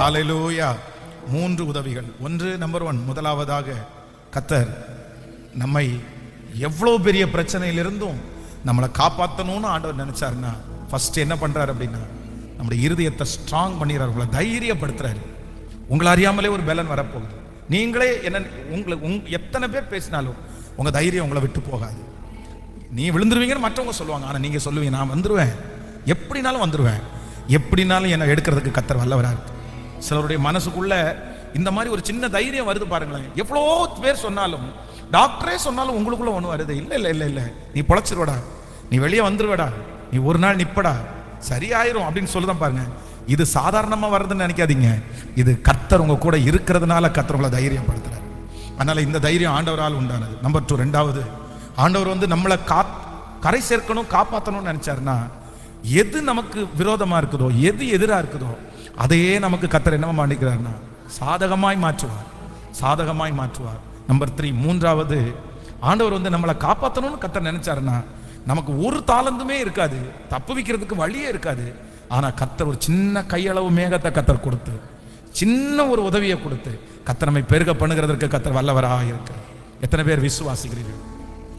ஹalleluya. 3 உதவிகள். ஒன்று, நம்பர் 1, முதலாவதாக கர்த்தர் நம்மை எவ்வளோ பெரிய பிரச்சனையிலிருந்தும் நம்மளை காப்பாற்றணும்னு ஆண்டவர் நினைச்சாருன்னா ஃபர்ஸ்ட் என்ன பண்றாரு அப்படின்னா நம்முடைய இருதயத்தை ஸ்ட்ராங் பண்ணிடுறாரு, உங்களை தைரியப்படுத்துறாரு. உங்களை அறியாமலே ஒரு பலன் வரப்போகுது. நீங்களே என்ன எத்தனை பேர் பேசினாலும் உங்க தைரியம் உங்களை விட்டு போகாது. நீ விழுந்துருவீங்கன்னு மற்றவங்க சொல்லுவாங்க, ஆனா நீங்க சொல்லுவீங்க நான் வந்துருவேன், எப்படினாலும் வந்துருவேன், எப்படினாலும் என்னை எடுக்கிறதுக்கு கர்த்தர் வல்லவராக. சிலருடைய மனசுக்குள்ள இந்த மாதிரி ஒரு சின்ன தைரியம் வருது பாருங்களேன். எவ்வளோ பேர் சொன்னாலும், டாக்டரே சொன்னாலும் உங்களுக்குள்ள ஒண்ணு வருது, இல்ல இல்ல இல்ல இல்ல நீ பொழைச்சிருவடா, நீ வெளியே வந்துருவடா, நீ ஒரு நாள் நிப்படா, சரியாயிரும் அப்படின்னு சொல்லுதான் பாருங்க. இது சாதாரணமா வருதுன்னு நினைக்காதீங்க. இது கர்த்தர் உங்க கூட இருக்கிறதுனால கர்த்தர் உங்களை தைரியப்படுத்துறாரு. அதனால இந்த தைரியம் ஆண்டவரால் உண்டானது. நம்பர் 2, ரெண்டாவது, ஆண்டவர் நம்மளை கரை சேர்க்கணும், காப்பாற்றணும்னு நினைச்சாருன்னா எது நமக்கு விரோதமா இருக்குதோ, எது எதிராக இருக்குதோ அதையே நமக்கு கர்த்தர் என்னவா மாட்டிக்கிறாருன்னா சாதகமாய் மாற்றுவார், சாதகமாய் மாற்றுவார். நம்பர் 3, மூன்றாவது, ஆண்டவர் நம்மளை காப்பாற்றணும்னு கர்த்தர் நினைச்சாருன்னா நமக்கு ஒரு தாளந்துமே இருக்காது, தப்பு வைக்கிறதுக்கு வழியே இருக்காது. ஆனா கர்த்தர் ஒரு சின்ன கையளவு மேகத்தை கர்த்தர் கொடுத்து, சின்ன ஒரு உதவியை கொடுத்து கர்த்தர் நம்மை பெருக பண்ணுகிறதற்கு கர்த்தர் வல்லவராக இருக்கிறார். எத்தனை பேர் விசுவாசிக்கிறீர்கள்?